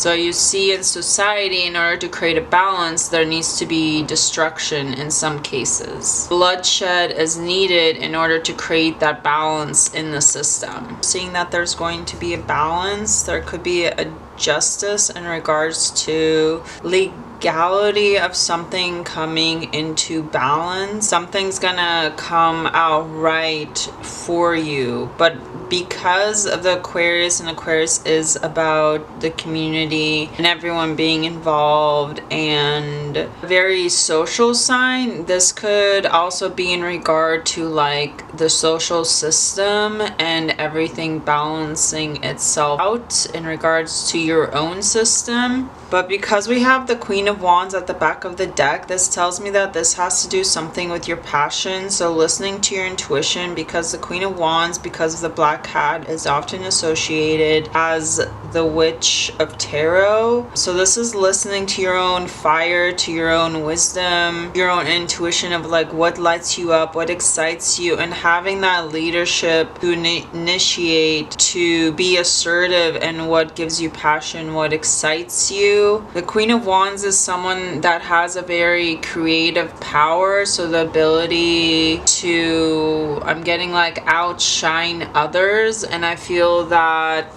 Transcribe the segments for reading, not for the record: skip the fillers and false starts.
So you see in society, in order to create a balance, there needs to be destruction in some cases. Bloodshed is needed in order to create that balance in the system. Seeing that there's going to be a balance, there could be a justice in regards to legality of something coming into balance. Something's gonna come out right for you, but because of the Aquarius, and Aquarius is about the community and everyone being involved and a very social sign, this could also be in regard to like the social system and everything balancing itself out in regards to your own system. But because we have the Queen of Wands at the back of the deck, this tells me that this has to do something with your passion. So listening to your intuition, because the Queen of Wands, because of the black cat, is often associated as the Witch of Tarot. So this is listening to your own fire, to your own wisdom, your own intuition of like what lights you up, what excites you, and having that leadership to initiate, to be assertive, and what gives you passion, what excites you. The Queen of Wands is someone that has a very creative power, so the ability to, I'm getting like outshine others, and I feel that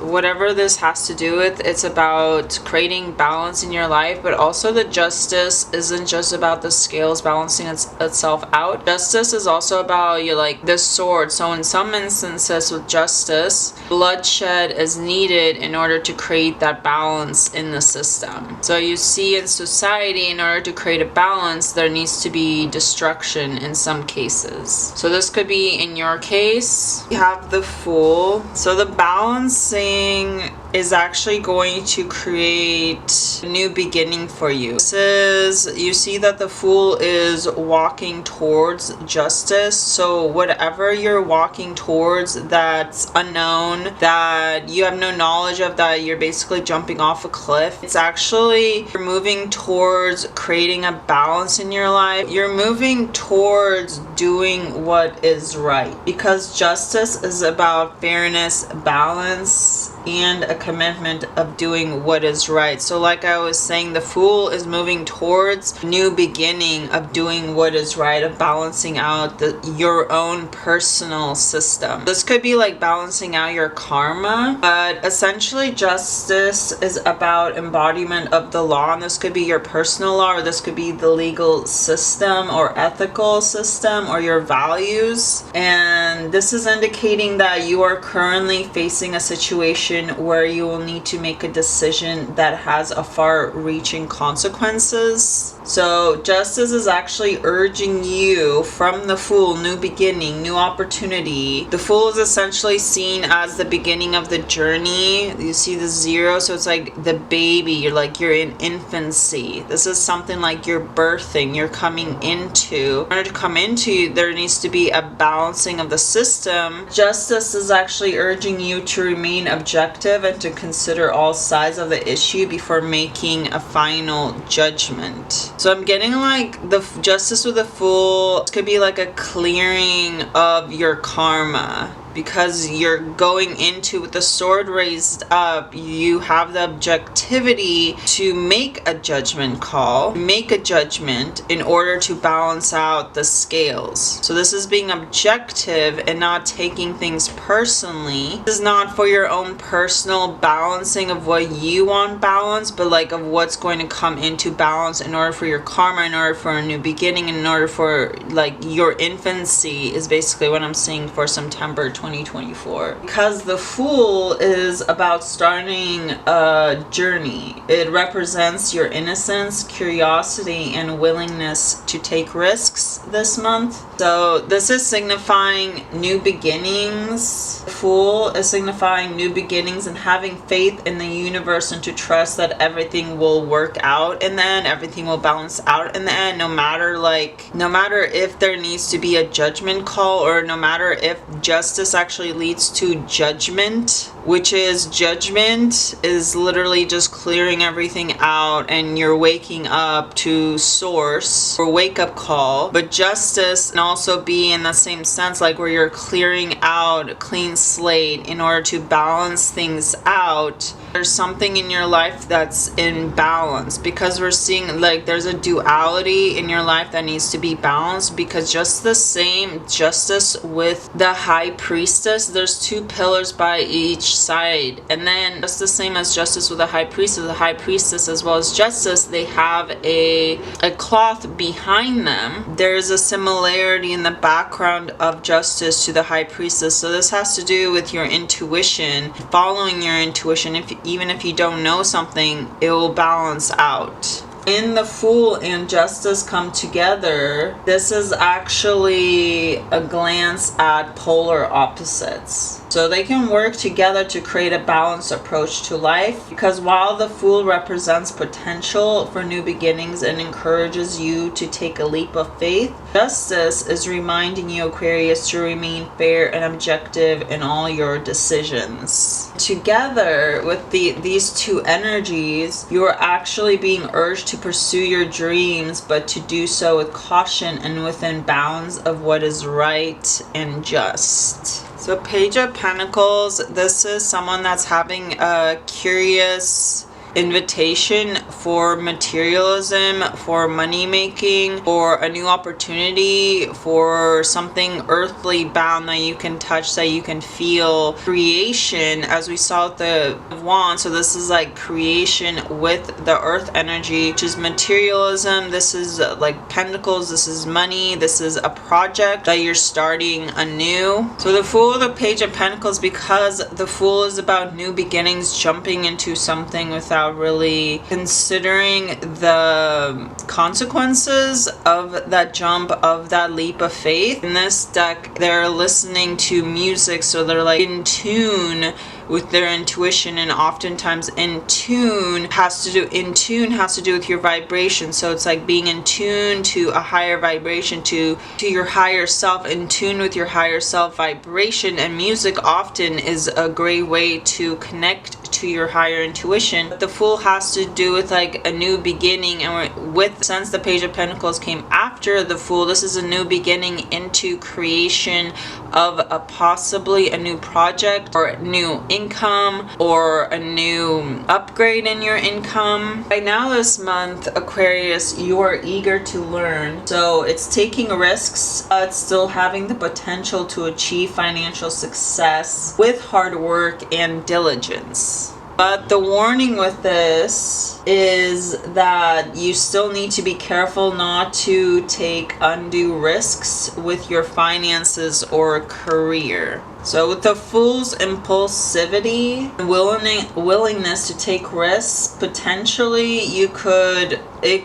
whatever this has to do with, it's about creating balance in your life. But also the justice isn't just about the scales balancing itself out. Justice is also about you, like the sword. So in some instances with justice, bloodshed is needed in order to create that balance in the system. So you see in society, in order to create a balance, there needs to be destruction in some cases. So this could be in your case. You have the Fool. So the balancing is actually going to create a new beginning for you. This is, you see that the Fool is walking towards justice. So whatever you're walking towards that's unknown, that you have no knowledge of, that you're basically jumping off a cliff, it's actually, you're moving towards creating a balance in your life. You're moving towards doing what is right, because justice is about fairness, balance, and a commitment of doing what is right. So like I was saying, the Fool is moving towards new beginning of doing what is right, of balancing out your own personal system. This could be like balancing out your karma, but essentially justice is about embodiment of the law, and this could be your personal law, or this could be the legal system or ethical system or your values. And this is indicating that you are currently facing a situation where you will need to make a decision that has a far-reaching consequences. So justice is actually urging you from the Fool, new beginning, new opportunity. The Fool is essentially seen as the beginning of the journey. You see the 0, so it's like the baby, you're in infancy. This is something like you're birthing, you're coming into. In order to come into, there needs to be a balancing of the system. Justice is actually urging you to remain objective and to consider all sides of the issue before making a final judgment. So I'm getting like the justice with the Fool. This could be like a clearing of your karma, because you're going into, with the sword raised up, you have the objectivity to make a judgment call, make a judgment in order to balance out the scales. So this is being objective and not taking things personally. This is not for your own personal balancing of what you want balanced, but like of what's going to come into balance in order for your karma, in order for a new beginning, in order for like your infancy is basically what I'm seeing for September 2024. Because the Fool is about starting a journey. It represents your innocence, curiosity, and willingness to take risks this month. So this is signifying new beginnings. The Fool is signifying new beginnings and having faith in the universe, and to trust that everything will work out in the end, everything will balance out in the end, no matter if there needs to be a judgment call, or no matter if justice actually leads to judgment, which is judgment is literally just clearing everything out and you're waking up to source, or wake up call. But justice can also be in the same sense, like where you're clearing out a clean slate in order to balance things out There's something in your life that's in balance, because we're seeing like there's a duality in your life that needs to be balanced, because just the same justice with the high priestess, there's two pillars by each side, and then just the same as justice with the high priestess as well as justice, they have a cloth behind them. There's a similarity in the background of justice to the high priestess. So this has to do with your intuition, following your intuition. Even if you don't know something, it will balance out. In the Fool and Justice come together, this is actually a glance at polar opposites. So they can work together to create a balanced approach to life, because while the Fool represents potential for new beginnings and encourages you to take a leap of faith, Justice is reminding you, Aquarius, to remain fair and objective in all your decisions. Together with these two energies, you are actually being urged to pursue your dreams, but to do so with caution and within bounds of what is right and just. So Page of Pentacles, this is someone that's having a curious invitation for materialism, for money making, for a new opportunity, for something earthly bound that you can touch, that you can feel. Creation, as we saw with the wand, so this is like creation with the earth energy, which is materialism. This is like pentacles, this is money, this is a project that you're starting anew. So the Fool, the Page of Pentacles, because the Fool is about new beginnings, jumping into something without really considering the consequences of that jump, of that leap of faith. In this deck, they're listening to music, so they're like in tune with their intuition, and oftentimes in tune has to do with your vibration. So it's like being in tune to a higher vibration, to your higher self, in tune with your higher self vibration. And music often is a great way to connect to your higher intuition. But the Fool has to do with like a new beginning, and since the Page of Pentacles came after the Fool, this is a new beginning into creation of possibly a new project, or new income, or a new upgrade in your income. Right now this month, Aquarius, you are eager to learn. So it's taking risks, it's still having the potential to achieve financial success with hard work and diligence. But the warning with this is that you still need to be careful not to take undue risks with your finances or career. So with the Fool's impulsivity and willingness to take risks, potentially it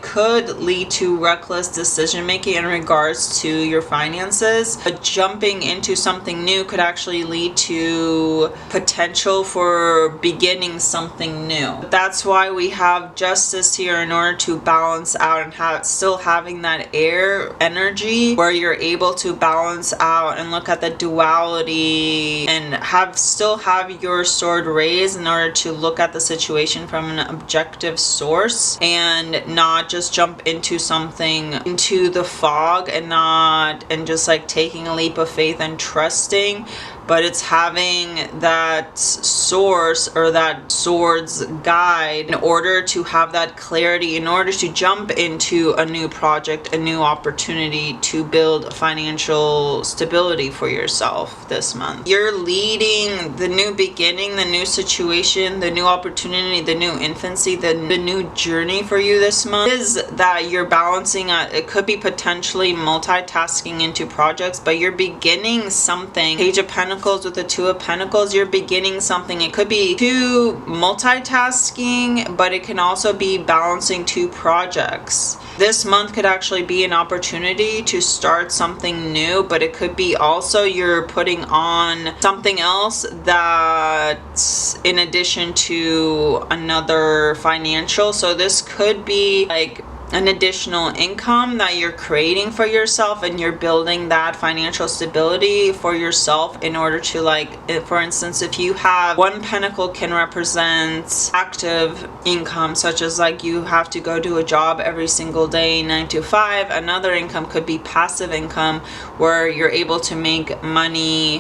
could lead to reckless decision making in regards to your finances. But jumping into something new could actually lead to potential for beginning something new. That's why we have Justice here, in order to balance out and still having that air energy where you're able to balance out and look at the duality, and still have your sword raised in order to look at the situation from an objective source, and not just jump into something, into the fog, and just like taking a leap of faith and trusting. But it's having that source, or that sword's guide, in order to have that clarity, in order to jump into a new project, a new opportunity to build financial stability for yourself this month. You're leading the new beginning, the new situation, the new opportunity, the new infancy, the new journey for you this month is that you're balancing it could be potentially multitasking into projects, but you're beginning something. Page of Pentacles with the Two of Pentacles, you're beginning something. It could be multitasking, but it can also be balancing two projects. This month could actually be an opportunity to start something new, but it could be also you're putting on something else that's in addition to another financial. So this could be like an additional income that you're creating for yourself, and you're building that financial stability for yourself in order to, like, for instance, if you have one pentacle can represent active income, such as like you have to go do a job every single day 9 to 5. Another income could be passive income, where you're able to make money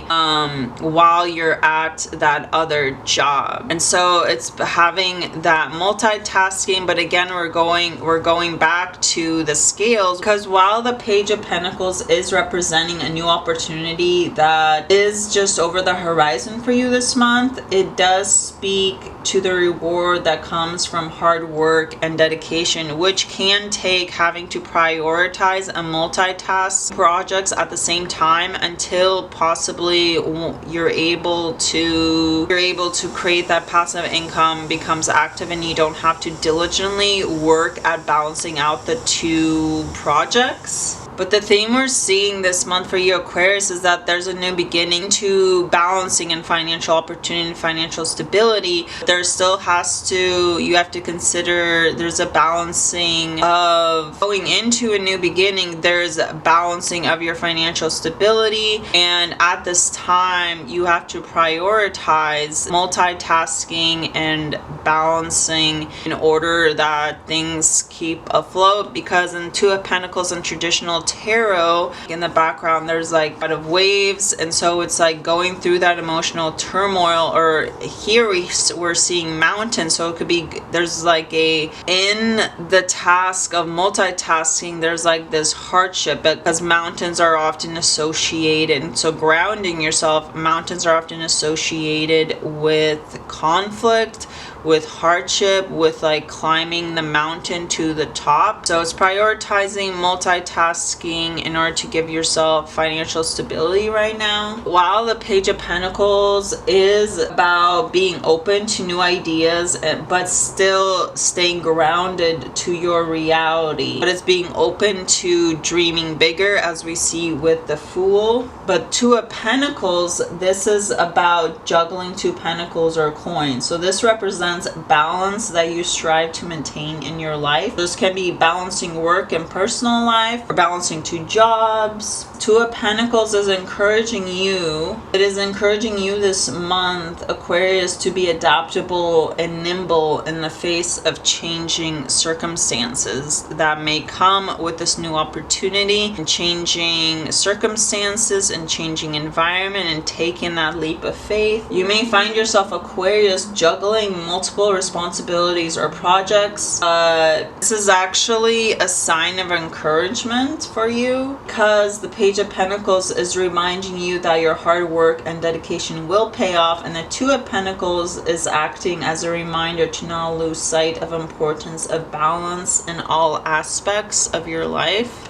while you're at that other job. And so it's having that multitasking. But again, we're going back to the scales, because while the Page of Pentacles is representing a new opportunity that is just over the horizon for you this month, it does speak to the reward that comes from hard work and dedication, which can take having to prioritize and multitask projects at the same time until possibly you're able to create that passive income becomes active, and you don't have to diligently work at balancing out the two projects. But the theme we're seeing this month for you, Aquarius, is that there's a new beginning to balancing and financial opportunity and financial stability. There still you have to consider there's a balancing of going into a new beginning. There's a balancing of your financial stability. And at this time, you have to prioritize multitasking and balancing in order that things keep afloat. Because in Two of Pentacles and traditional tarot, in the background there's like a lot of waves, and so it's like going through that emotional turmoil. Or here we're seeing mountains, so it could be there's like in the task of multitasking there's like this hardship, because mountains are often associated, and so grounding yourself, mountains are often associated with conflict, with hardship, with like climbing the mountain to the top. So it's prioritizing multitasking in order to give yourself financial stability right now. While the Page of Pentacles is about being open to new ideas, but still staying grounded to your reality. But it's being open to dreaming bigger, as we see with the Fool. But Two of Pentacles, this is about juggling two pentacles or coins. So this represents balance that you strive to maintain in your life. This can be balancing work and personal life, or balancing two jobs. Two of Pentacles is encouraging you. It is encouraging you this month, Aquarius, to be adaptable and nimble in the face of changing circumstances that may come with this new opportunity, and changing circumstances and changing environment, and taking that leap of faith. You may find yourself, Aquarius, juggling multiple responsibilities or projects. This is actually a sign of encouragement for you, because the Page of Pentacles is reminding you that your hard work and dedication will pay off, and the Two of Pentacles is acting as a reminder to not lose sight of importance of balance in all aspects of your life.